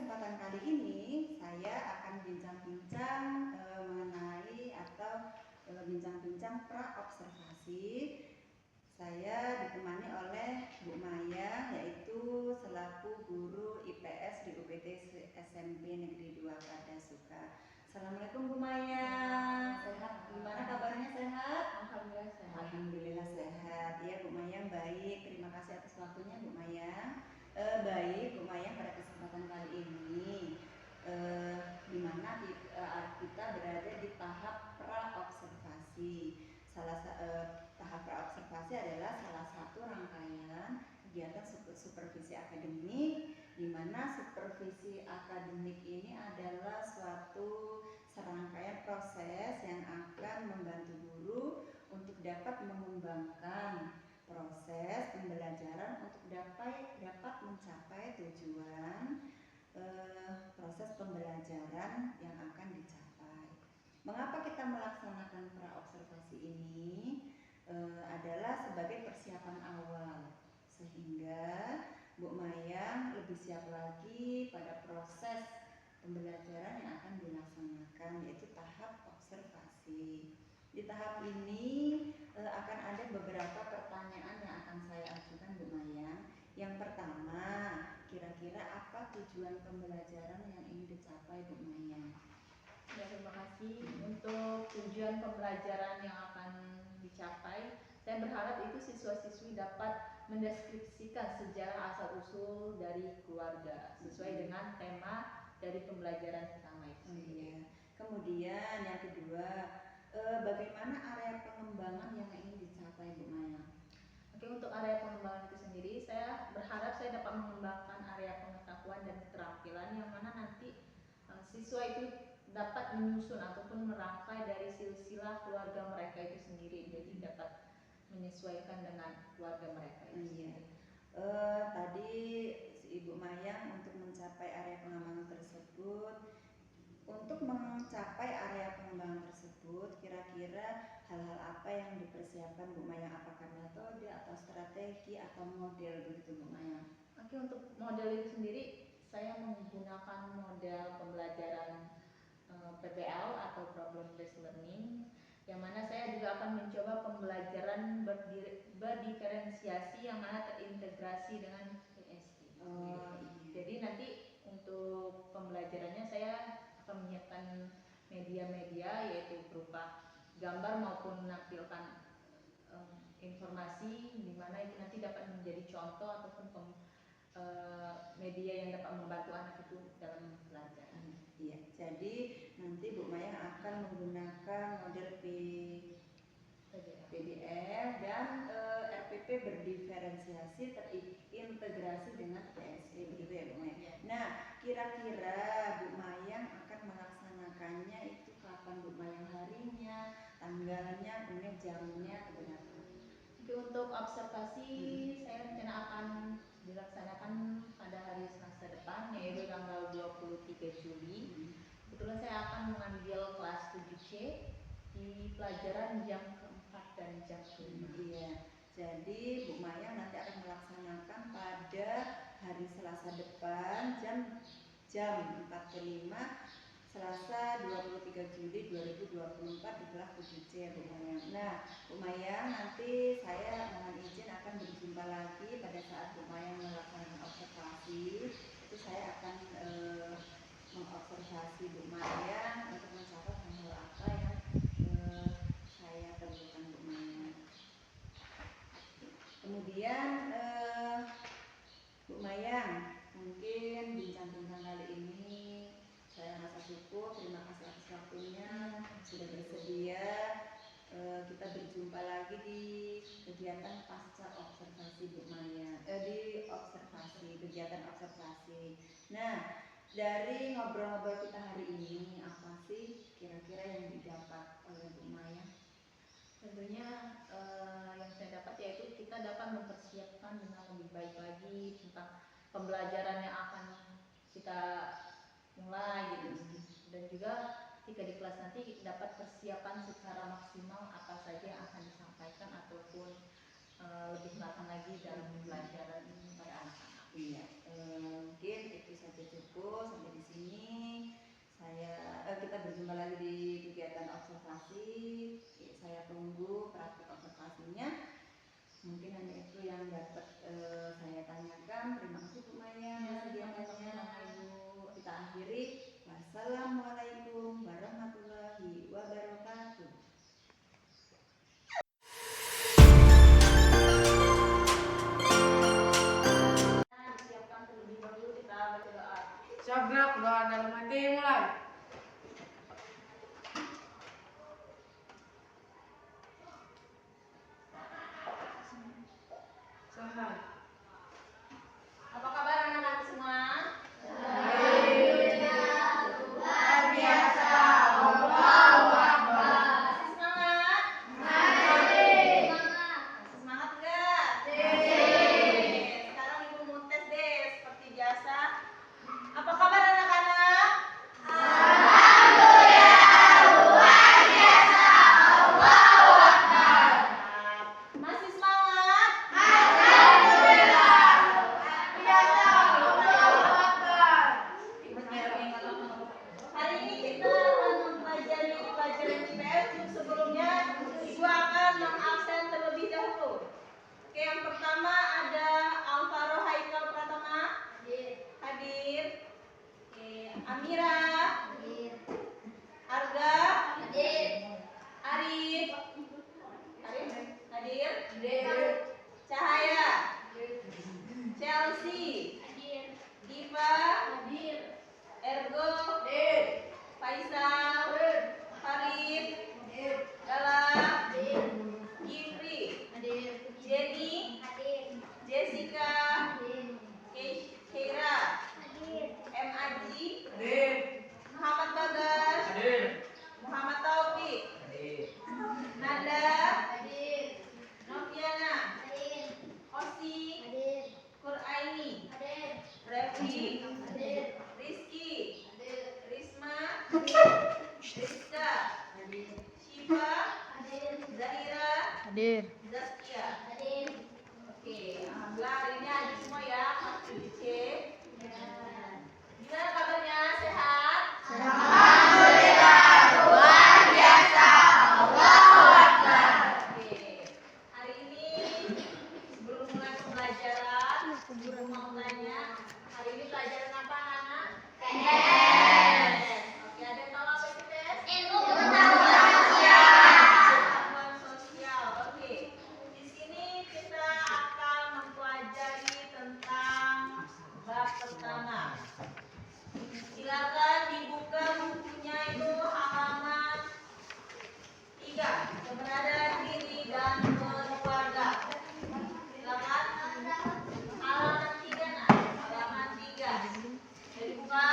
kesempatan kali ini saya akan bincang-bincang mengenai atau bincang-bincang pra-observasi. Saya ditemani oleh Bu Maya, yaitu selaku guru IPS di UPT SMP Negeri 2 Pardasuka. Assalamualaikum Bu Maya. Sehat. Gimana kabarnya, sehat? Alhamdulillah sehat. Alhamdulillah sehat. Ya Bu Maya, baik. Terima kasih atas waktunya Bu Maya. Baik Bu Maya, pada kesempatan kali ini di mana kita berada di tahap pra-observasi. Tahap pra-observasi adalah salah satu rangkaian kegiatan supervisi akademik, di mana supervisi akademik ini adalah suatu serangkaian proses yang akan membantu guru untuk dapat mengembangkan proses pembelajaran untuk dapat mencapai tujuan proses pembelajaran yang akan dicapai. Mengapa kita melaksanakan pra-observasi ini? Adalah sebagai persiapan awal, sehingga Bu Maya lebih siap lagi pada proses pembelajaran yang akan dilaksanakan, yaitu tahap observasi. Di tahap ini akan ada beberapa pertanyaan yang akan saya ajukan Bu Maya. Yang pertama, kira-kira apa tujuan pembelajaran yang ingin dicapai Bu Maya? Ya, terima kasih. Untuk tujuan pembelajaran yang akan dicapai, saya berharap itu siswa-siswi dapat mendeskripsikan sejarah asal-usul dari keluarga sesuai dengan tema dari pembelajaran pertama itu. Iya. Kemudian yang kedua, bagaimana area pengembangan yang ingin dicapai Bu Maya? Oke, untuk area pengembangan itu sendiri, saya berharap saya dapat mengembangkan area pengetahuan dan keterampilan yang mana nanti siswa itu dapat menyusun ataupun merangkai dari silsilah keluarga mereka itu sendiri, jadi dapat menyesuaikan dengan keluarga mereka itu. Iya. Tadi si Ibu Maya untuk mencapai area pengembangan tersebut, untuk mencapai area pengembangan tersebut, kira-kira hal-hal apa yang dipersiapkan Bu Maya? Apakah metode atau strategi atau model begitu Bu Maya? Oke, untuk model itu sendiri saya menggunakan model pembelajaran PBL atau Problem Based Learning, yang mana saya juga akan mencoba pembelajaran berdiferensiasi yang mana terintegrasi dengan PSI. Jadi nanti untuk pembelajarannya saya akan menyiapkan media-media, yaitu berupa gambar maupun menampilkan informasi, di mana itu nanti dapat menjadi contoh ataupun media yang dapat membantu anak itu dalam belajar. Iya, jadi nanti Bu Maya akan menggunakan model PDL dan RPP berdiferensiasi terintegrasi dengan PSE, begitu ya Bu Maya. Nah, kira-kira Bu Maya akan melaksanakannya itu kapan Bu Maya? Harinya, tanggalnya, kemudian jamnya berapa? Untuk observasi saya rencana akan dilaksanakan pada hari Selasa depan, yaitu tanggal 23 Juli. Kebetulan saya akan mengambil kelas 7C di pelajaran jam keempat dan jam kelima. Iya. Jadi Bu Maya nanti akan melaksanakan pada hari Selasa depan jam 4 ke 5, Selasa 23 Juli 2024 di kelas 7C ya Bu Maya. Nah Bu Maya, nanti saya mohon izin akan berjumpa lagi pada saat Bu Maya melaksanakan observasi. Itu saya akan mengobservasi Bu Maya untuk mencatat hal apa yang saya temukan Bu Maya. Kemudian Bu Maya, mungkin bincang-bincang kali ini saya rasa cukup. Terima kasih atas waktunya, sudah bersedia. Kita berjumpa lagi di kegiatan pasca observasi Bu Maya, di kegiatan observasi. Nah, dari ngobrol-ngobrol kita hari ini, apa sih kira-kira yang didapat oleh Bu Maya? Tentunya yang saya dapat yaitu kita dapat mempersiapkan dengan lebih baik lagi tentang pembelajaran yang akan kita mulai gitu, dan juga ketika di kelas nanti dapat persiapan secara maksimal apa saja yang akan disampaikan ataupun lebih matang lagi dalam pembelajaran pada anak-anak. Iya, mungkin itu saja cukup. gerak doa dalam hati mulai. Apa kabar anak-anak semua? Luar biasa. Allahu Akbar. Masih semangat? Semangat enggak? Sekarang Ibu mau tes deh seperti biasa. Apa kabar anak-anak? Masih semangat? Hari ini kita akan mempelajari pelajaran IPS. Sebelumnya Ibu akan mengabsen terlebih dahulu. Oke, yang pertama ada Alvaro Haikal Pratama. Hadir. Oke, Amira. Arga. Arif. Hadir. Cahaya. Chelsea. Diva. Ergo. Faisal. Farid. Gala. Gifri. Jenny. Jessica. Keira. M. Aji. Muhammad Bagas. Muhammad Taufik. Nanda. Noviana. Osi. Quraini. Revi. Rizky. Risma. Rizka. Shiva. Zahira. Zaskia. Oke, alhamdulillah hari ini ada semua ya. Masuk C. Gimana kabarnya? Sehat? Oke, hari ini sebelum mulai pembelajaran, Ibu mau tanya, hari ini pelajaran apa anak? Oke, ada yang tahu apa itu tes? Pengetahuan sosial. Oke, di sini kita akan mempelajari tentang bab pertama. Silakan dibuka bukunya itu halaman 3, keberadaan diri dan keluarga. Silakan halaman 3 nah, halaman 3. Jadi buka.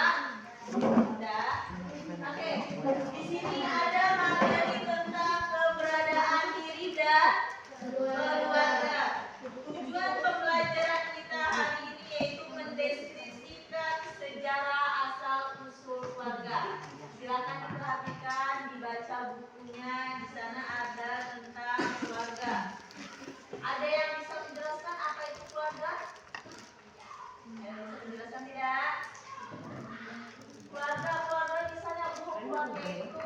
Sudah. Oke, di sini ada materi tentang keberadaan diri dan keluarga. Tujuan pembelajaran kita hari ini yaitu mendeskripsikan sejarah asal usul keluarga. Silakan diperhatikan, dibaca bukunya. Di sana ada tentang keluarga. Ada yang bisa menjelaskan apa itu keluarga? Ada yang bisa menjelaskan tidak? Keluarga misalnya keluarga itu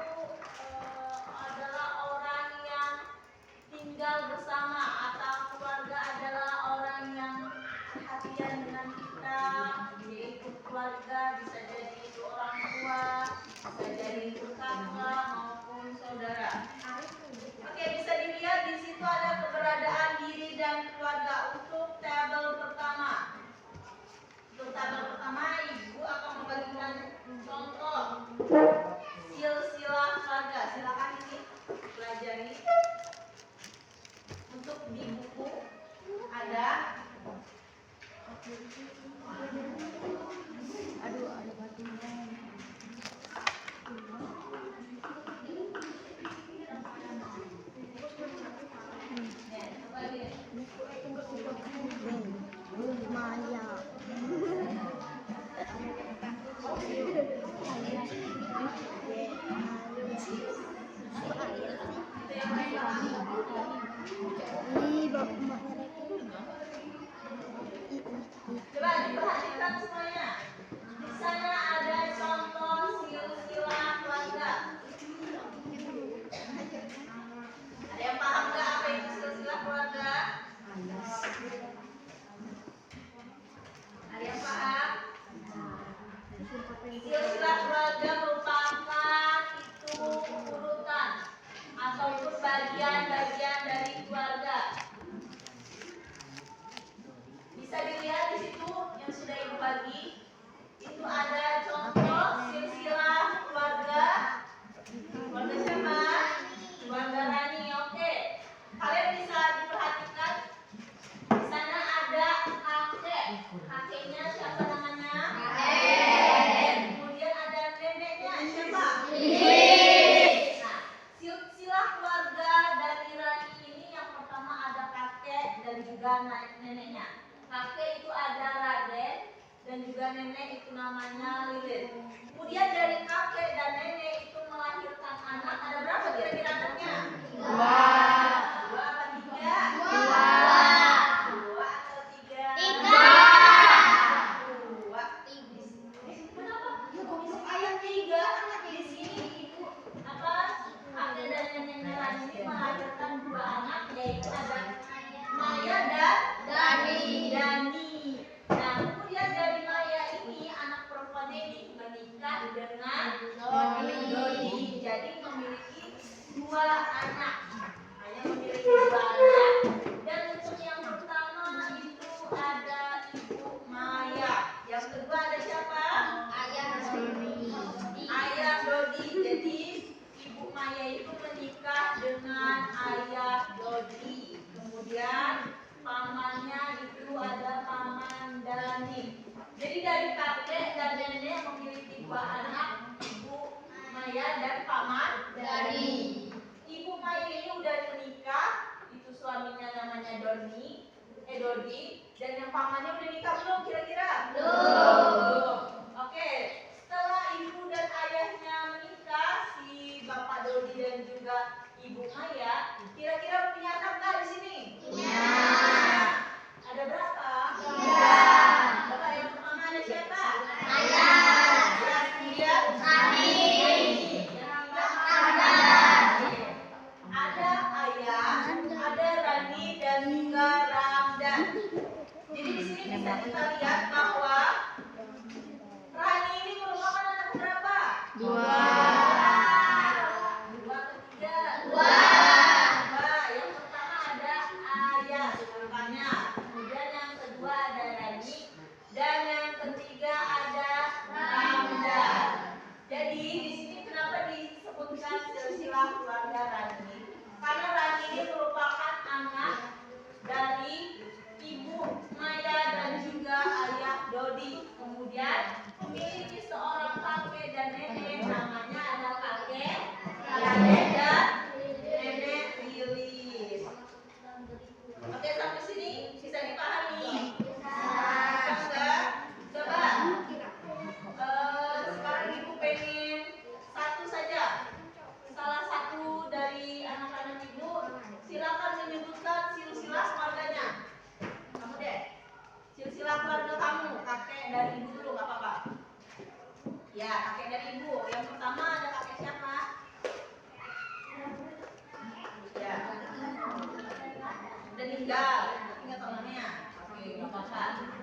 adalah orang yang tinggal bersama, atau keluarga adalah orang yang perhatian dengan kita, yaitu keluarga bisa jadi itu orang tua, bisa jadi itu kakak maupun saudara. Oke, bisa dilihat di situ ada keberadaan diri dan keluarga untuk tabel pertama. Untuk tabel pertama, Ibu akan membagikan contoh silsilah keluarga. Silakan ini pelajari. Untuk di buku ada. Ada batunya. Coba lihat. Maya. Coba diperhatikan semuanya. Di sana ada contoh silsilah keluarga. Ada yang paham nggak apa itu silsilah keluarga? Ada yang paham? Silsilah keluarga merupakan itu urutan ataupun bagian-bagian dari keluarga. Bisa dilihat di situ yang sudah Ibu bagi, itu ada contoh kakeknya siapa namanya? Aden. Kemudian ada neneknya siapa? Nah, silsilah keluarga dari Rani ini yang pertama ada kakek dan juga neneknya. Kakek itu ada Raden dan juga nenek itu namanya Lilin. Kemudian dari kakek dan nenek itu melahirkan anak. Ada berapa kira-kira anaknya? Dua apa tiga? Dua atau tiga? Dua. Kenapa? Ayat tiga. Di sini ibu apa? Kakek dan neneknya Rani ini melahirkan dua anak, yaitu ada Maya dan Dani. Nah, kemudian dari Maya ini anak perempuannya ini menikah dengan Dodi. Jadi memiliki dua anak. Hanya memiliki dua anak. Dan untuk yang pertama itu ada Ibu Maya. Yang kedua ada siapa? Ayah Dodi. Jadi Ibu Maya itu menikah dengan Ayah Dodi. Kemudian pamannya itu ada Paman Dani. Jadi dari kakek dan nenek memiliki dua anak, Ibu Maya dan Paman Dani. Ibu Maya ini udah menikah, itu suaminya namanya Dodi. Dan yang pamannya udah nikah belum kira-kira? Belum. Oke, setelah ibu dan ayahnya menikah, si Bapak Dodi dan juga Ibu Maya, kira-kira punya anak nggak di sini? Punya. Ada berapa? Tiga. Bapak yang pertama ada siapa? Ayah. Yang kemudian? Kami. Yang ketiga? Ada Ayah, ada Rani dan juga Ramdan. Jadi di sini bisa kita lihat bahwa Rani ini merupakan anak berapa? Dua. Dua ketiga? Dua. Yang pertama ada Ayah, kakaknya. Kemudian yang kedua ada Rani. Dan yang ketiga ada Ramdan. Jadi di sini kenapa disebutkan silsilah keluarga Rani? Karena Rani ini merupakan anak dari Ibu Maya dan juga Ayah Dodi. Kemudian memiliki seorang kakek dan nenek, namanya ada kakek Raden dan nenek Lilis. Oke, sampai sini bisa dipahami? Bisa enggak? Coba sekarang ibu pengen satu saja, salah satu dari anak-anak ibu silakan menyebutkan silsilah keluarganya. Kamu deh, silsilah keluarga kamu, kakek dari ibu dulu, nggak apa-apa. Ya, kakek dari ibu. Yang pertama ada kakek siapa? Ya, udah meninggal, ingat namanya. Oke, nggak apa-apa.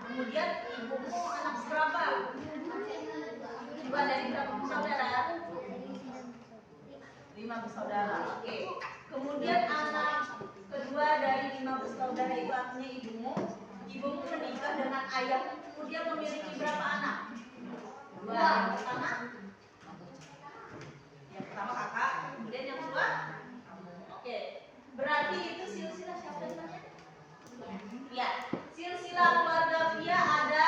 Kemudian ibumu anak seberapa? Dua dari berapa bersaudara? 5 bersaudara. Oke. Kemudian anak kedua dari 5 bersaudara itu artinya ibumu. Ibumu menikah dengan ayahmu, kemudian memiliki berapa anak? 2. Yang pertama kakak, kemudian yang kedua kamu. Oke. Berarti itu silsilah siapa namanya? Ya, silsilah keluarga Via ada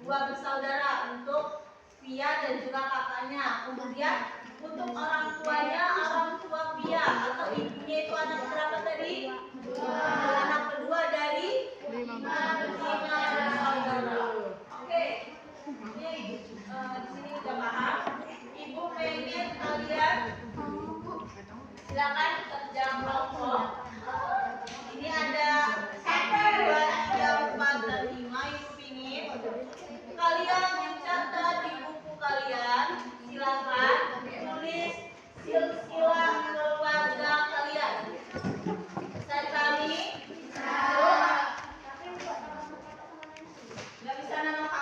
2 bersaudara untuk Via dan juga kakaknya. Kemudian untuk orang tuanya, orang tua Via atau ibunya itu anak berapa tadi? 2. Anak kedua dari 5 bersaudara. Oke. Ini di sini udah paham. Ibu pengen kalian silakan kerja kelompok. Ini ada 1, 2, 3, 4, dan 5. Ibu pingin kalian mencatat di buku kalian. Silakan tulis silsilah keluarga kalian. Bisa dipahami? Nggak bisa nama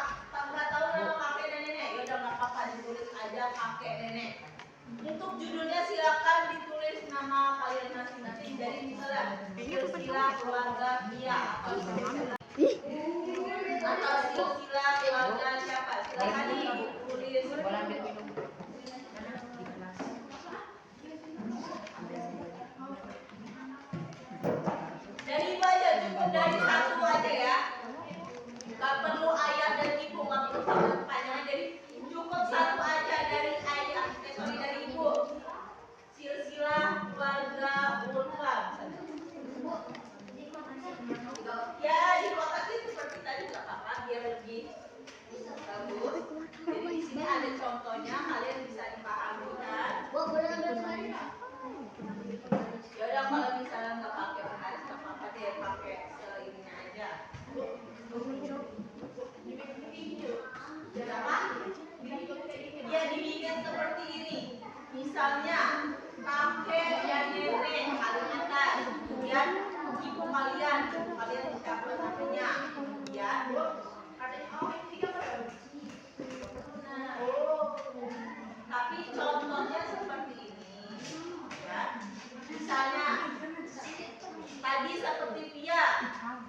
nggak tahu nama kakek dan nenek. Ya udah nggak apa-apa, ditulis aja kakek nenek. Untuk judulnya silakan ditulis nama kalian masing-masing. Jadi misalnya silsilah keluarga Via atau silsilah keluarga siapa? Silakan ditulis. Dari ibu aja, cukup dari 1 aja ya. Gak perlu ayah dan yang seperti ini. Misalnya kakek dan nenek paling atas, kemudian ibu kalian siapa namanya, kemudian tapi contohnya seperti ini, ya. Misalnya tadi seperti Pia,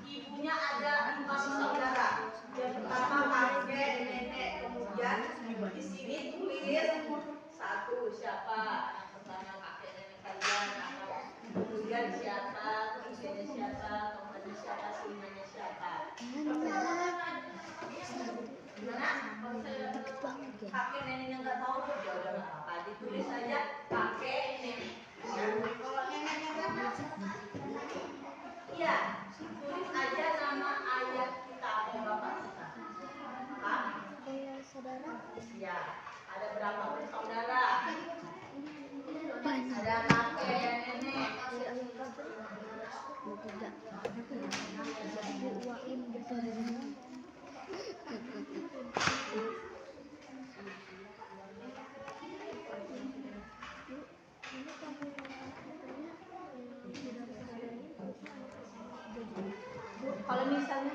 ibunya ada 5 saudara. Yang pertama kakek, nenek, kemudian di sini tulis 1 siapa, yang pertama kakek nenek kalian, atau kemudian siapa, ketiganya siapa, keempatnya siapa, kelimanya siapa. Gimana? Kalau saya kakek neneknya nggak tahu, ya udah nggak apa-apa, ditulis saja kakek nenek. Kalau neneknya nggak tahu, iya, tulis aja nama ayah kita atau bapak kita. Paham? Saudara Ya, ada berapa bersaudara? banyak. Ada kakek dan nenek. Kalau misalnya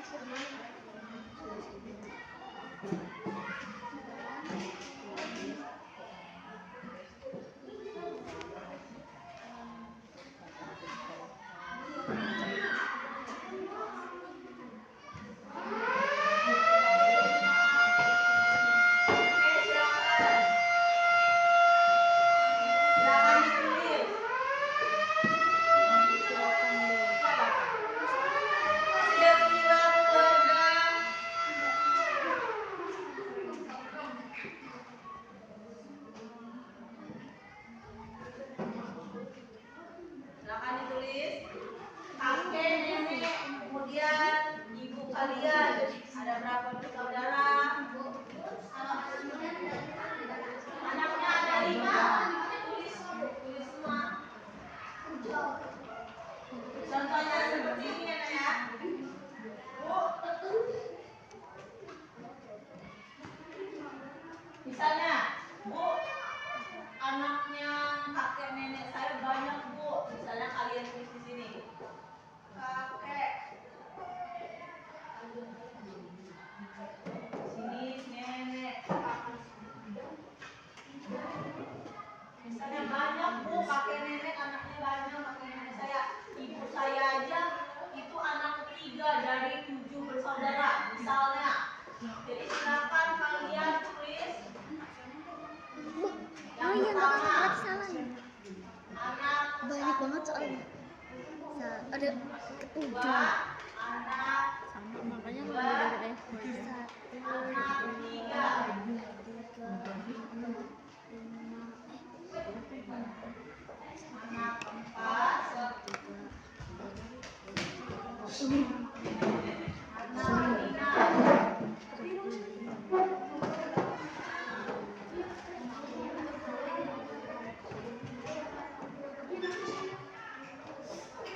silakan ditulis kakek, nenek, kemudian ibu kalian. Ada berapa bersaudara? Anaknya ada 5. Tulis semua. Contohnya seperti ini ya, Nak, ya. Bu, misalnya, Bu, anaknya kakek nenek saya banyak, Bu. Misalnya kalian tulis di sini. Kakek. Sini nenek. Misalnya banyak, Bu, kakek nenek anaknya banyak, kakek nenek saya. Ibu saya aja itu anak ketiga dari 7 bersaudara. Misalnya. Jadi silakan kalian tulis. Yang pertama, anak Banyak banget soalnya. Ada dua, anak sama makanya dua, dari anak tiga, anak 4, anak 5.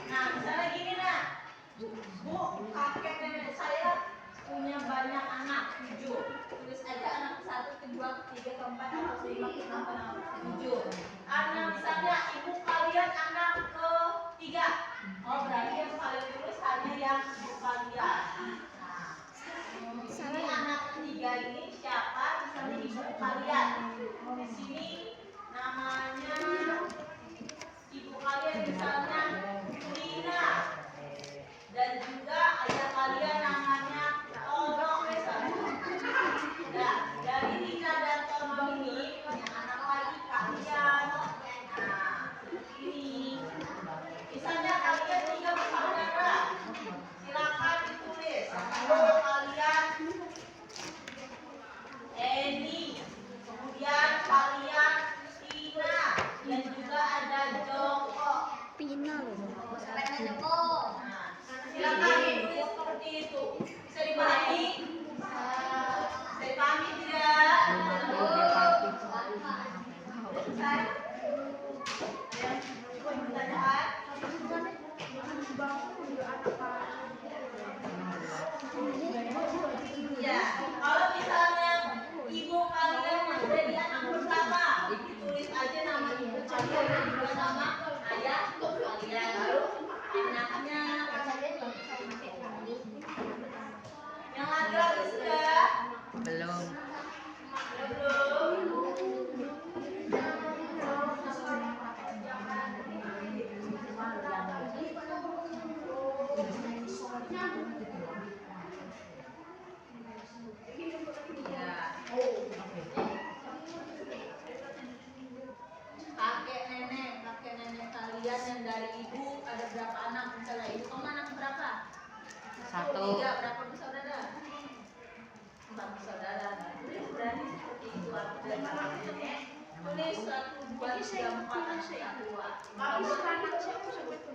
Nah, misalnya gini, Nak. Bu, kakek nenek saya punya banyak anak 7. Tulis aja anak 1, kedua, ketiga, keempat, atau kelima, keenam, ke-7. Anak misalnya ibu kalian anak ke-3. Oh, berarti yang kalian tulis hanya yang ibu kalian. Nah, ini anak ketiga ini siapa? Misalnya ibu kalian. Di sini namanya ibu kalian misalnya Lina, dan juga ayah kalian namanya Tono misalnya. Nah, dari Lina dan Tono ini punya anak lagi kalian. Nah, ini misalnya kalian 3 bersaudara. Silakan ditulis nama kalian Eni, kemudian kalian Tina, halaman. Tulis berarti seperti itu. Aku dari kakek nenek. Tulis 1, 2, 3, 4 anak tua.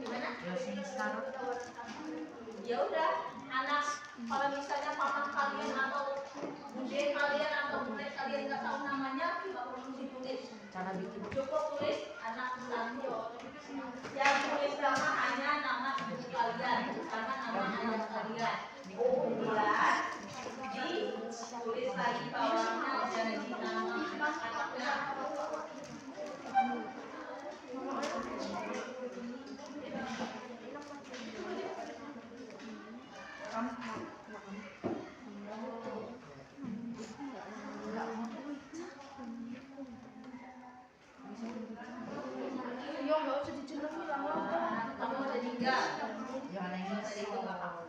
Gimana? Ya udah, anak kalau misalnya paman kalian atau bude kalian atau bude kalian nggak tahu namanya, nggak perlu ditulis. Cara bikin cukup tulis anak satu. Yang tulis nama hanya nama ibu kalian, sama nama ayah kalian. Kemudian ditulis lagi bawahnya jadi nama anaknya. Kamu ada 3. Jangan nangis. Dari itu nggak apa-apa.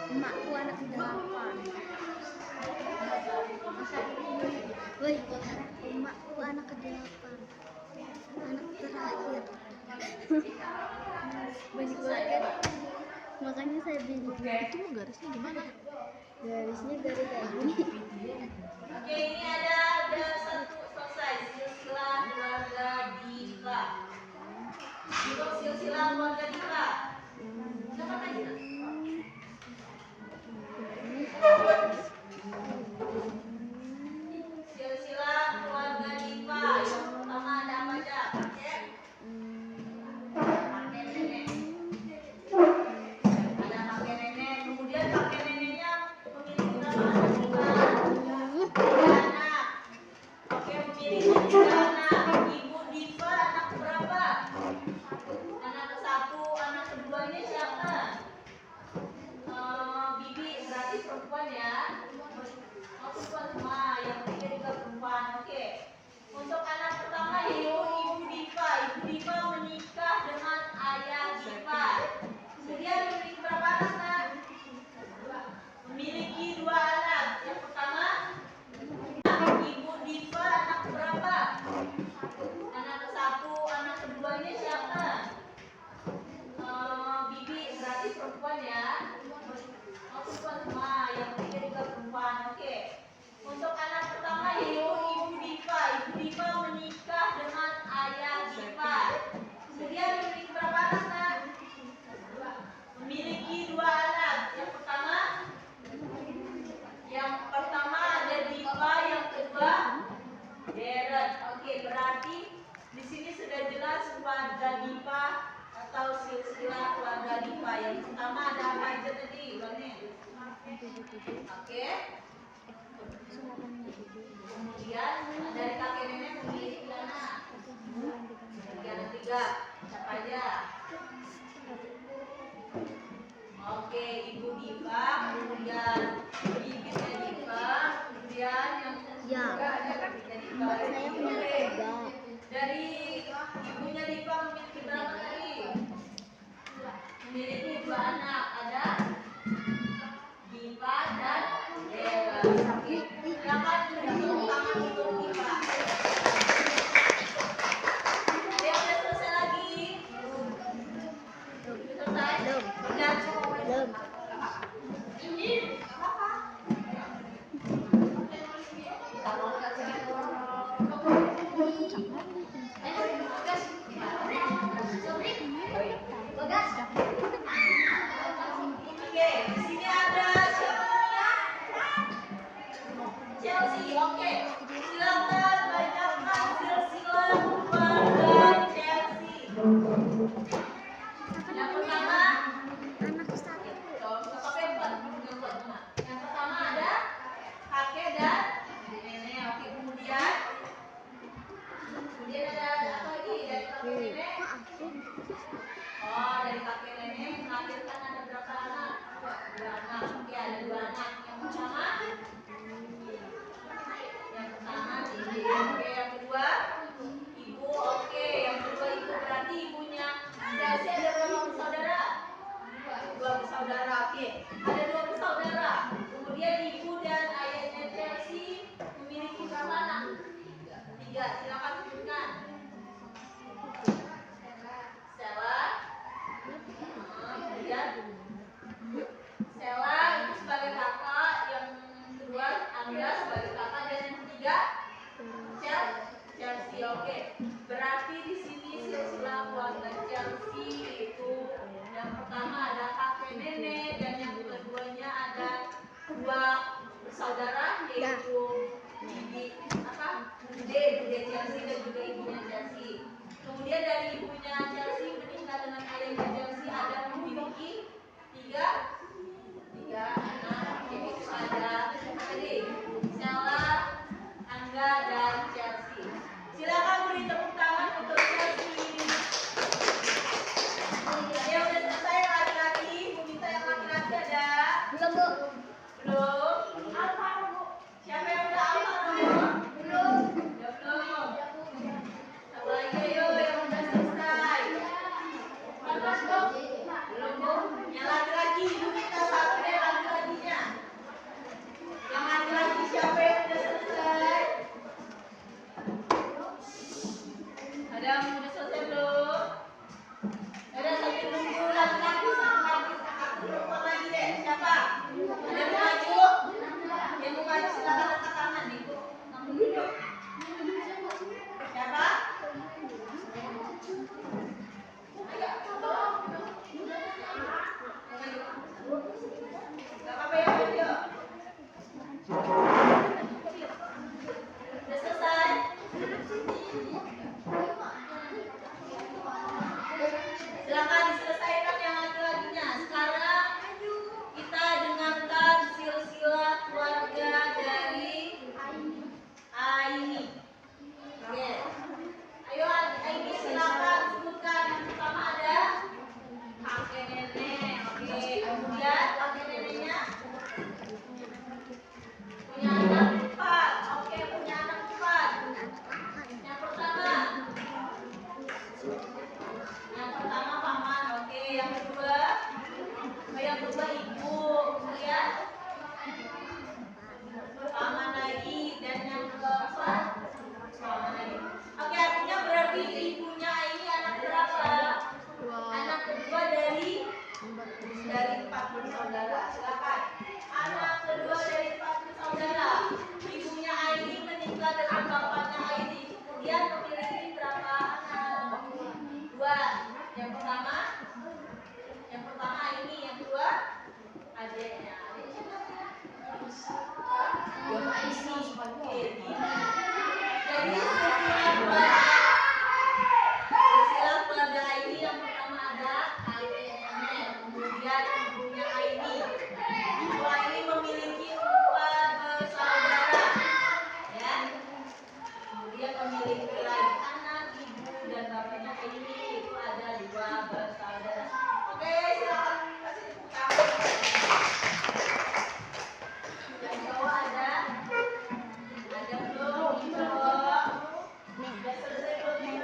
Emakku anak ke-8. Woi, emakku anak ke-8. Anak terakhir. Banyak banget. Makanya saya bingung. Itu mau garisnya gimana? Garisnya garis kayak gini. Oke, ini ada udah 1 selesai. Silsilah keluarga Diva. Untuk silsilah keluarga Diva. Siapa tadi? Silsilah keluarga Diva. Yang pertama ada apa aja? Kakek nenek. Ada kakek nenek. Kemudian kakek neneknya memiliki berapa anak Diva? 3 anak. Oke, memiliki 3 anak. Ibu Diva anak berapa? Anak ke-1, anak keduanya siapa? Bibi, berarti perempuan ya? Oh, perempuan semua. Yang ketiga juga perempuan. Oke. Untuk anak pertama yaitu Ibu Diva. Ibu Diva menikah dengan ayah Diva. Dia memiliki berapa anak, Nak? Memiliki 2 anak. Yang pertama, Ibu Diva anak berapa? Anak ke-1, anak keduanya siapa? Bibi, berarti perempuan ya? Oh, perempuan semua. Yang ketiga juga perempuan. Oke. Untuk anak pertama yaitu Ibu Diva. Ibu Diva menikah dengan ayah Diva. Dia memiliki berapa anak, Nak? Memiliki 2 anak. Yang pertama ada Diva, yang kedua Deren. Oke, berarti di sini sudah jelas keluarga Diva atau silsilah keluarga Diva. Yang pertama ada apa aja tadi? Ulangnya. Oke. Kemudian dari kakek nenek memiliki anak. Anak 3. Siapa aja? Oke, Ibu Diva, kemudian bibitnya Diva, kemudian yang Ya. ketiga ada bibitnya Diva. Saya punya Oke. 3. Dari ibunya Diva memiliki berapa tadi? Memiliki 2 anak, ada Diva dan Dera. Oke, silakan tepuk tangan untuk Diva. Ada yang udah selesai lagi? Selesai? Udah. Belum. Ini apa? Oh, dari kakek nenek melahirkan ada berapa anak? Dua anak. Oke, ada dua anak. Yang pertama ibu. Oke, yang kedua ibu. Oke, yang kedua ibu berarti ibunya Chelsea ada berapa bersaudara? Dua bersaudara. Oke, ada dua bersaudara. Kemudian ibu dan ayahnya Chelsea memiliki berapa anak? Tiga. Silakan sebutkan. Stella. Kemudian Stella itu sebagai kakak, yang kedua Angga sebagai kakak, dan yang ketiga Chelsea. Oke, berarti di sini silsilah keluarga Chelsea itu yang pertama ada kakek nenek dan yang keduanya ada dua bersaudara yaitu Bude Chelsea dan juga ibunya Chelsea. Kemudian dari ibunya Chelsea menikah dengan ayahnya Chelsea ada memiliki tiga anak, yaitu ada tadi Stella, Angga dan Chelsea. Silakan beri tepuk tangan untuk Chelsea. Ya udah selesai laki-laki. Bu minta yang laki-laki ada? Belum, Bu. Belum. Alvaro, Bu. Siapa yang udah Alvaro? Belum. Belum. Satu lagi ayo yang udah selesai. Belum, Bu. Yang laki-laki ibu minta satu deh laki-lakinya. Yang laki-laki siapa yang udah selesai? Ada yang udah selesai belum? Ada sambil nunggu laki-laki sama laki satu perempuan lagi deh. Siapa? Ada yang mau maju? Yang mau maju silakan angkat tangan nih, Bu. Kamu duduk. Siapa? Ayo. Gak apa-apa ya, maju. Udah selesai? Silakan diselesaikan yang laki-lakinya. Sekarang kita dengarkan silsilah keluarga dari Aini. Oke. Ayo Aini silakan sebutkan. Yang pertama ada kakek nenek. Oke. Kemudian kakek neneknya punya anak 4. Oke, punya anak 4. Yang pertama paman. Oke, yang kedua ibu. Kemudian paman lagi dan yang keempat paman lagi. Oke, artinya berarti ibunya ini anak berapa? Anak kedua dari 4 bersaudara. Silakan. Anak kedua dari 4 bersaudara. Ibunya Aini menikah dengan bapaknya Aini. Kemudian memiliki berapa anak? 2. Yang pertama Aini, yang kedua adiknya. Oke. Jadi silsilah keluarga Aini yang pertama ada kakek nenek, kemudian ibunya Aini. Ibu Aini memiliki 4 bersaudara, ya. Kemudian memiliki lagi anak, ibu dan bapaknya Aini itu ada 2 bersaudara. Oke, silakan kasih tepuk tangan. Yang bawah ada belum? Sudah selesai belum? Yang belum selesai silakan.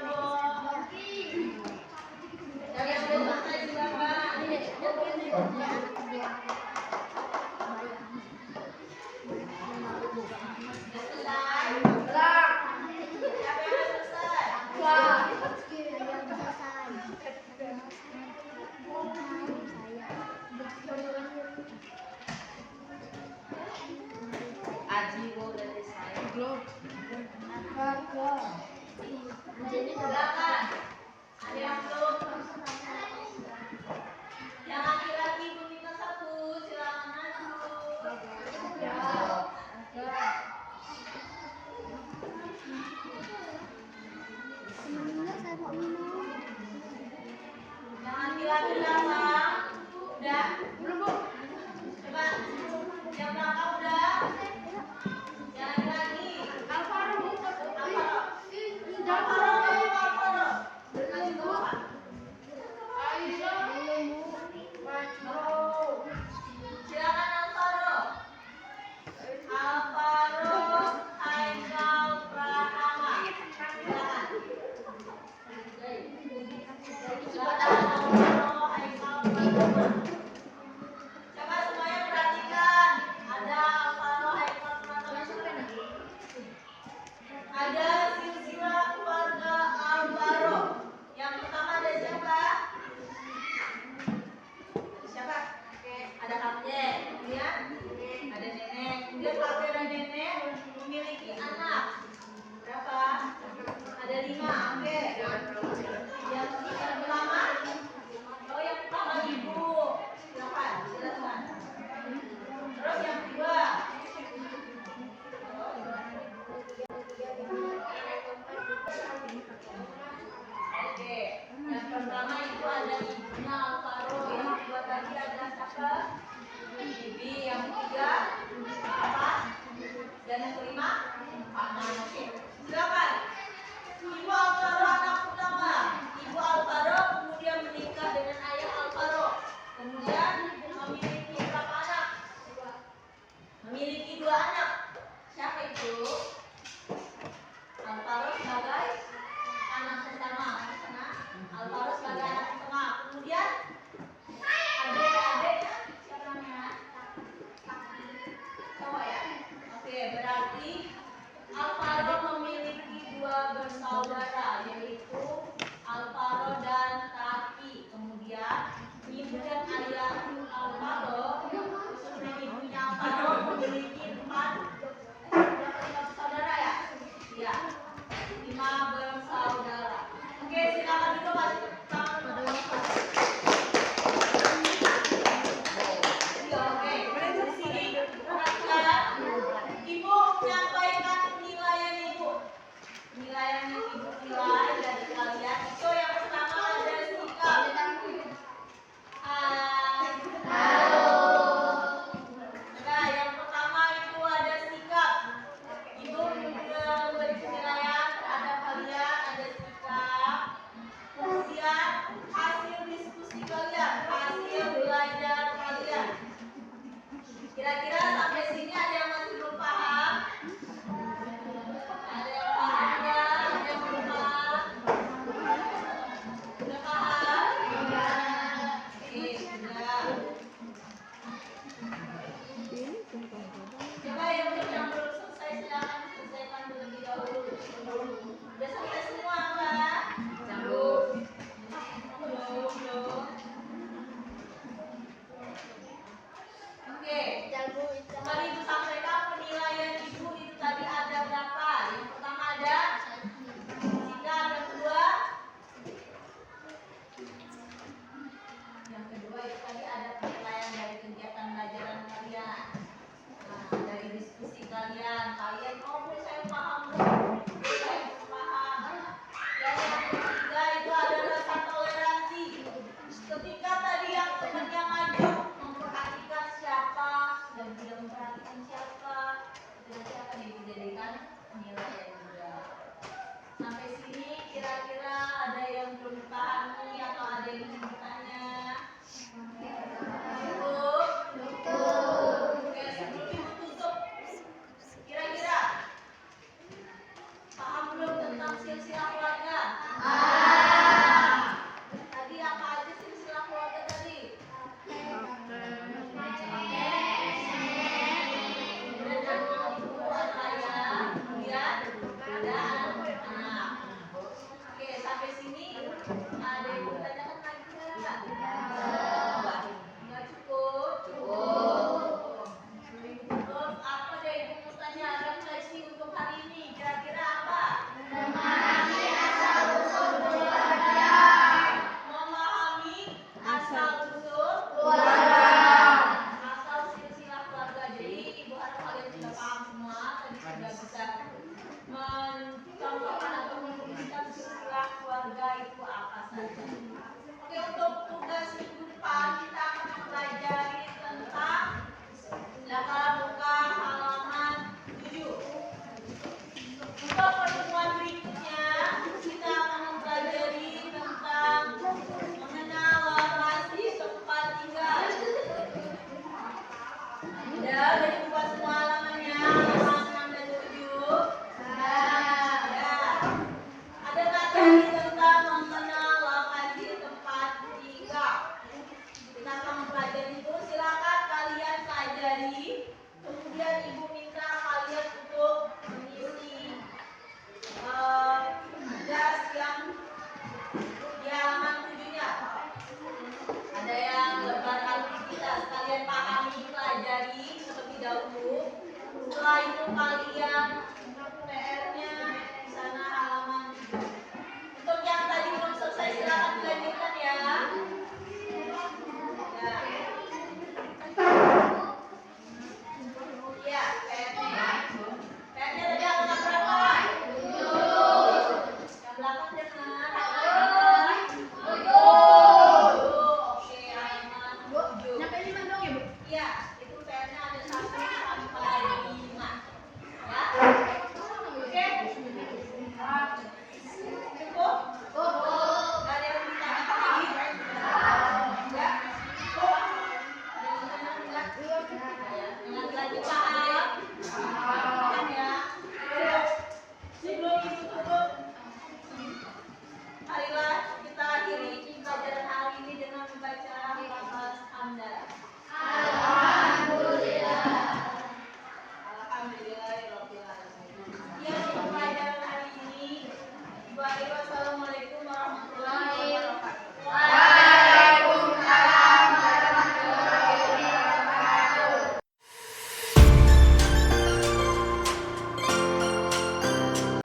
Silakan. Ada yang belum? Yang laki-laki minta 1, silakan maju. Yang laki-laki belakang udah? Belum, Bu. Coba yang belakang udah? Yang laki-laki Alvaro, Bu. Alvaro. Maju, Bu. Coba semuanya perhatikan. Ada Alvaro, Haikal, ada silsilah keluarga Alvaro. Yang pertama ada siapa? Siapa? Ada kakek, kemudian ada nenek. Kemudian kakek dan nenek memiliki anak. Berapa? Ada 5. Oke. Yang pertama, oh yang pertama ibu. Silakan, silakan. Terus yang kedua. Oke. Yang pertama itu ada ibunya Alvaro. Yang kedua tadi ada siapa? Bibi. Yang ketiga apa? Dan yang kelima paman. Oke. Silakan. Ibu Alvaro anak pertama. Ibu Alvaro kemudian menikah dengan ayah Alvaro. Kemudian memiliki berapa anak? Memiliki 2 anak. Siapa itu? Alvaro sebagai anak pertama. Alvaro sebagai anak pertama. Kemudian adik-adiknya siapa namanya? Cowok ya? Oke, berarti Alvaro Setelah itu kalian PR-nya di sana halaman 7. Untuk yang tadi belum selesai silakan dilanjutkan ya. Iya, PR-nya. PR-nya tadi halaman berapa? 7. Yang belakang dengar halaman 7. Oke, halaman 7. Nyampe 5 dong ya, Bu? Iya, itu PR-nya ada 1 sampai 5. Ya. Oke. Cukup? Nggak ada yang ditanyakan lagi? Enggak? Ada yang ditanyakan enggak? Dengan lagi paham? Paham ya? Sebelum itu tutup, marilah kita akhiri pelajaran hari ini dengan membaca lafaz hamdalah. Alhamdulillahirobbilalamin. Sekian untuk pelajaran hari ini. Wassalamualaikum warahmatullahi wabarakatuh.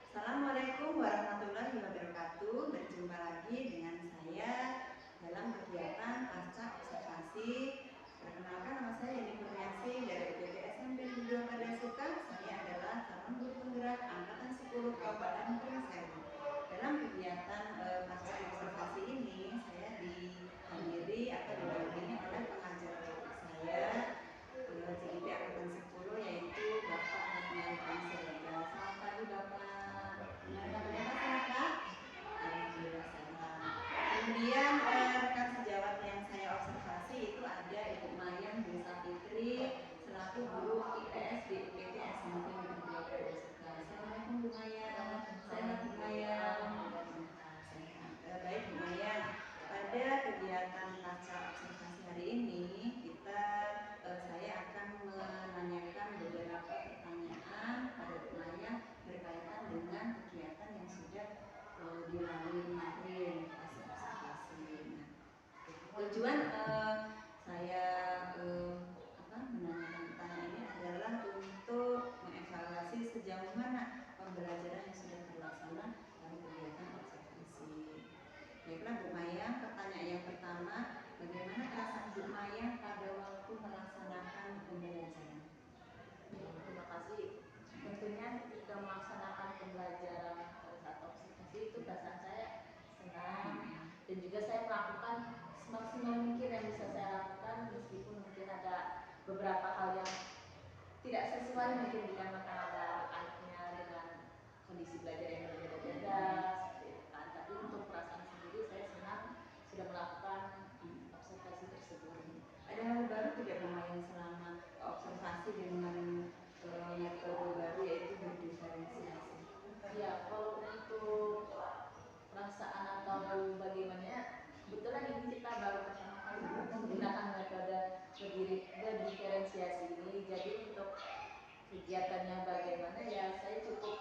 Assalamualaikum warahmatullahi wabarakatuh. Berjumpa lagi dengan saya dalam kegiatan pasca observasi. Perkenalkan, nama saya Yeni Kurniasi dari UPT SMP Negeri 2 Padasuka. Saya adalah calon guru penggerak angkatan 10 Kabupaten Pringsewu. Dalam kegiatan pasca observasi ini, saya dihadiri atau didampingi oleh pengajar saya CIP angkatan 10, yaitu Bapak Rahmat Panserega. Selamat pagi Bapak. Gimana kabarnya Pak? Sehat? Alhamdulillah sehat. Kemudian rekan sejawat yang saya observasi itu ada Ibu Mayang Dwi Sapitri selaku guru IPS di UPT SMP Negeri 2 Padasuka. Assalamualaikum Bu Mayang. Sehat Bu Mayang? Sehat. Baik Bu Mayang. Pada kegiatan pasca observasi hari ini saya akan menanyakan beberapa pertanyaan pada Bu Mayang berkaitan dengan kegiatan yang sudah dilalui kemarin pasca observasi. Tujuan saya menanyakan pertanyaan ini adalah untuk mengevaluasi sejauh mana pembelajaran yang sudah terlaksana dalam kegiatan observasi. Baiklah Bu Mayang, pertanyaan yang pertama, bagaimana perasaan Bu Mayang pada waktu melaksanakan pembelajaran? Terima kasih. Tentunya ketika melaksanakan pembelajaran pada saat observasi itu perasaan saya senang dan juga saya melakukan semaksimal mungkin yang bisa saya lakukan meskipun mungkin ada beberapa hal yang tidak sesuai mungkin dikarenakan ada anaknya dengan kondisi belajar yang berbeda-beda seperti itu kan. Tapi untuk perasaan sendiri saya senang sudah melakukan observasi tersebut. Ada hal baru tidak Bu Mayang selama observasi dengan metode baru yaitu berdiferensiasi? Ya, kalau untuk perasaan atau bagaimana, kebetulan ini kita baru pertama kali menggunakan metode berdiferensiasi ini. Jadi untuk kegiatannya bagaimana ya saya cukup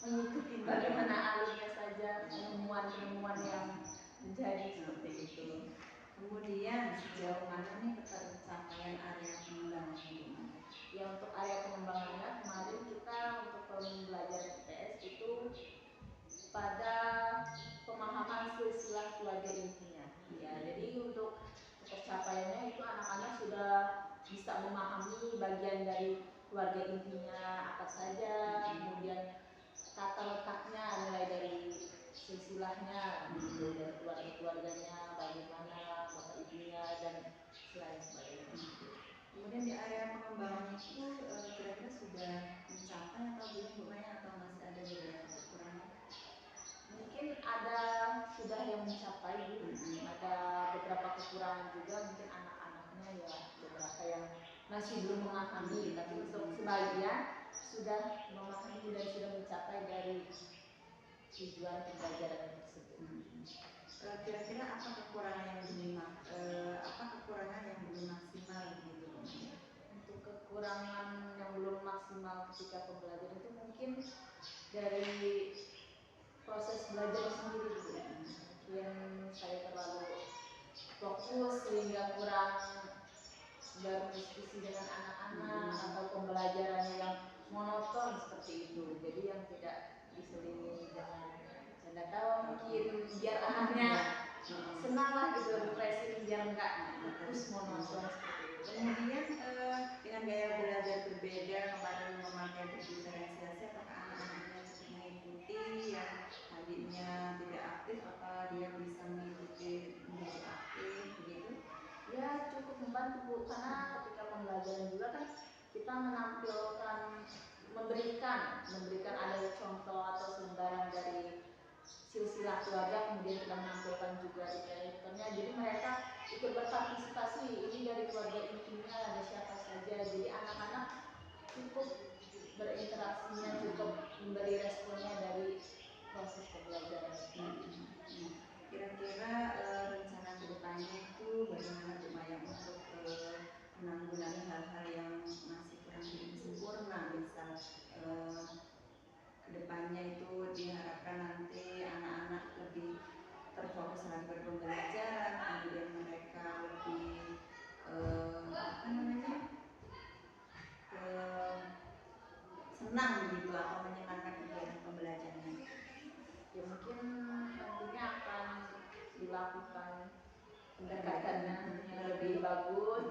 mengikuti bagaimana alurnya saja, penemuan-penemuan yang menjadi seperti itu. Kemudian sejauh mana nih pencapaian area pengembangan? Ya untuk area pengembangannya kemarin kita untuk pembelajaran IPS itu pada pemahaman silsilah keluarga intinya. Ya, jadi untuk pencapaiannya itu anak-anak sudah bisa memahami bagian dari keluarga intinya apa saja, kemudian tata letaknya mulai dari silsilahnya, gitu, dari keluarga-keluarganya, bagaimana bapak ibunya dan selain sebagainya. Kemudian di area pengembangan itu kira-kira sudah mencapai atau belum Bu Mayang, atau masih ada beberapa kekurangan? Mungkin ada sudah yang mencapai, ada beberapa kekurangan juga, mungkin anak-anaknya ya beberapa yang masih belum memahami, tapi untuk sebagian sudah memahami dan sudah mencapai dari tujuan pembelajaran tersebut. Kira-kira apa kekurangan yang belum maksimal gitu Bu Mayang? Untuk kekurangan yang belum maksimal ketika pembelajaran itu mungkin dari proses belajar sendiri, mungkin saya terlalu fokus sehingga kurang berdiskusi dengan anak-anak atau pembelajarannya yang monoton seperti itu. Jadi yang tidak diselingi dengan canda tawa mungkin biar anaknya senang lah gitu, refreshing, biar enggak terus monoton seperti itu. Kemudian dengan gaya belajar berbeda, kemarin memakai berdiferensiasi, apakah anak-anaknya cukup mengikuti yang tadinya tidak aktif, apa dia bisa mengikuti menjadi aktif begitu? Ya cukup membantu Bu, karena ketika pembelajaran juga kan kita menampilkan, memberikan ada contoh atau selembaran dari silsilah keluarga, kemudian kita menampilkan juga iternya, jadi mereka ikut berpartisipasi, ini dari keluarga intinya ada siapa saja, jadi anak-anak cukup berinteraksinya, cukup memberi responnya dari proses pembelajaran. Kira-kira rencana kedepannya itu bagaimana Bu Maya untuk menanggulangi hal-hal yang masih kurang sempurna, misal kedepannya itu diharapkan nanti anak-anak lebih terfokus lagi berpembelajaran, kemudian mereka lebih senang begitu atau menyenangkan kegiatan pembelajaran. Ya mungkin nantinya akan dilakukan pendekatannya yang lebih bagus,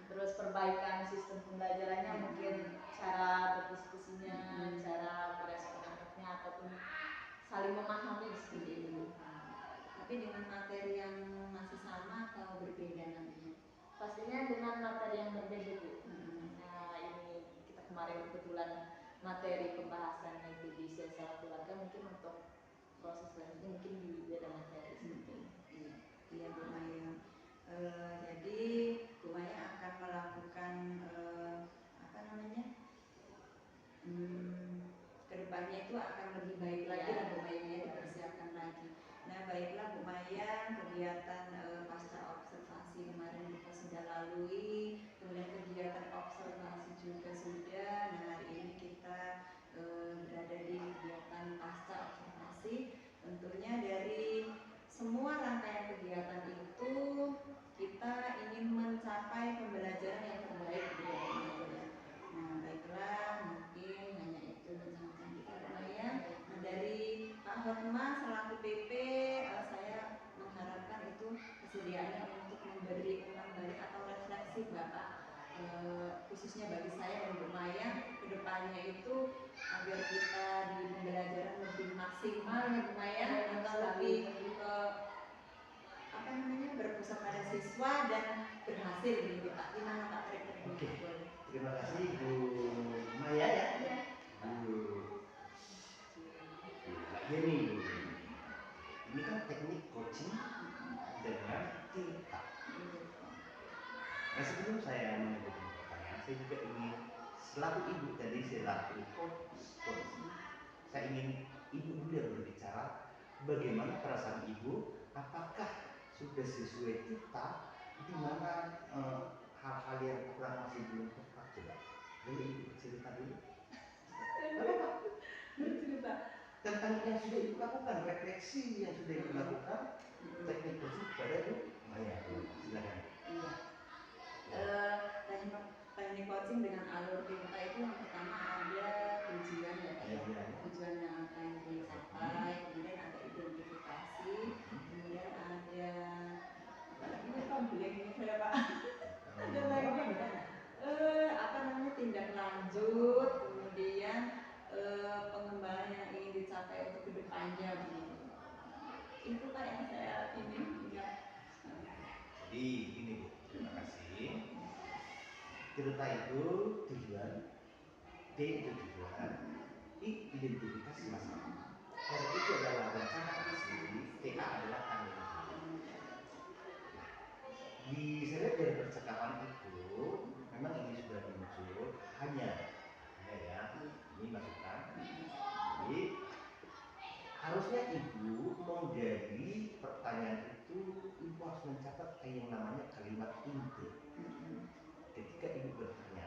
terus perbaikan sistem pembelajarannya, mungkin cara berdiskusinya, cara merespon anaknya, ataupun saling memahami seperti itu. Tapi dengan materi yang masih sama atau berbeda nantinya? Pastinya dengan materi yang berbeda Bu. Nah ini kita kemarin kebetulan materi pembahasannya itu di silsilah keluarga, mungkin untuk proses selanjutnya mungkin di beda materi seperti ini. Iya Bu Maya. Jadi Bu Maya akan melakukan kedepannya itu akan lebih baik lagi lah Bu Maya, dipersiapkan lagi. Nah baiklah Bu Maya, kegiatan pasca observasi kemarin kita sudah lalui, kemudian kegiatan observasi juga sudah. Nah hari ini kita berada di kegiatan pasca observasi. Tentunya dari semua rangkaian kegiatan itu kita ingin mencapai pembelajaran yang terbaik di dunia. Nah baiklah, mungkin hanya itu rencana kita Bu Maya. Nah dari Pak Hotma selaku PP, saya mengharapkan itu kesediaannya untuk memberi umpan balik atau refleksi Bapak, khususnya bagi saya dan Bu Maya kedepannya itu agar kita di pembelajaran lebih maksimal ya Bu Maya, atau lebih berpusat pada siswa dan berhasil begitu Pak. Gimana Pak trik-trik? Oke, terima kasih Bu Maya ya. Bu Yeni. Ini kan teknik coaching dengan cerita. Nah sebelum saya menyebutkan pertanyaan, saya juga ingin selaku ibu tadi selaku coach, saya ingin ibu dulu yang berbicara bagaimana perasaan ibu, apakah sudah sesuai kita, di mana hal-hal yang kurang masih belum tepat. Coba boleh ibu cerita dulu tentang yang sudah ibu lakukan, refleksi yang sudah ibu lakukan, teknik coaching kepada ibu Maya. Silakan. Teknik coaching dengan alur kita itu yang pertama ada tujuan ya Pak, tujuannya apa yang dicapai, kemudian ada identifikasi, kemudian ada blank saya Pak, ada lagi tindak lanjut, kemudian pengembangan yang ingin dicapai untuk kedepannya begitu. Itu Pak yang saya ingin ya. Jadi ini Bu, terima kasih. Cerita itu tujuan, D itu tujuan, I identifikasi masalah. R itu adalah rencana sendiri, TA adalah tanggung. Di seret dari percakapan itu memang ini sudah muncul hanya ya ini masukan. Jadi harusnya ibu mau dari pertanyaan itu ibu harus mencatat yang namanya kalimat inti. Ketika ibu bertanya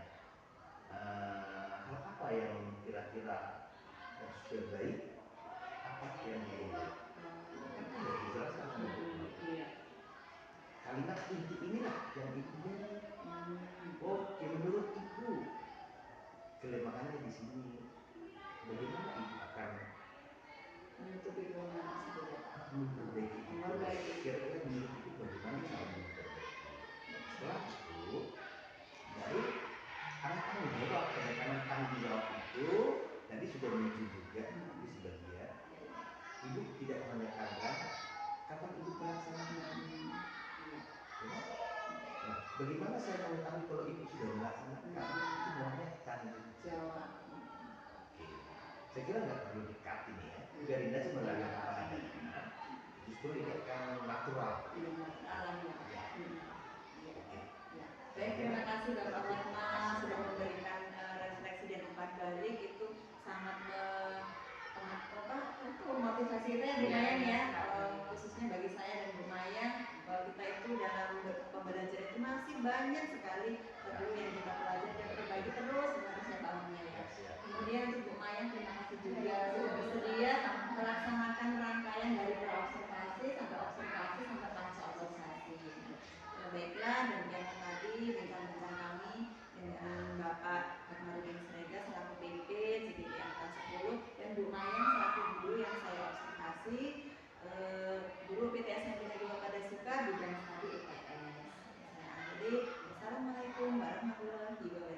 hal apa yang kira-kira sudah baik, apa yang belum baik, kan harus dijelaskan sama ibu. Kalimat inti inilah yang ibu oh, menurut ibu kelemahannya di sini. Bagaimana ibu akan menutupi kekurangan tersebut. memperbaiki itu? Memperbaiki. Kira-kira menurut ibu bagaimana cara memperbaiki? Setelah itu, baru karena tanggung jawab, karena tanggung jawab itu tadi sudah muncul juga di sebagian. Ibu tidak menekankan kapan ibu melaksanakan. Ya. Nah, bagaimana saya mengetahui kalau ibu sudah melaksanakan? Itu namanya tanggung jawab. Oke. Saya kira nggak perlu dekat ini ya. Biarin aja mengalir apa adanya. Justru ini akan natural. Alami. Ya. Oke. Baik, terima kasih Bapak Fatma sudah memberikan refleksi dan umpan balik itu sangat memotivasi kita ya Bu Mayang ya, khususnya bagi saya dan Bu Mayang bahwa kita itu dalam pembelajaran itu masih banyak sekali perlu yang kita pelajari dan berbagi terus dengan tahunnya ya. Kemudian untuk Bu Mayang terima kasih juga sudah bersedia melaksanakan rangkaian dari praobservasi sampai observasi sampai pasca observasi. Baiklah, demikian tadi bincang-bincang kami dengan Bapak Kamarudin Srega selaku PP CDD Angkatan 10 dan Bu Mayang selaku guru yang saya observasi, guru PTS Negeri 2 pada Suka bidang studi IPS. Saya akhiri, wassalamualaikum warahmatullahi wabarakatuh.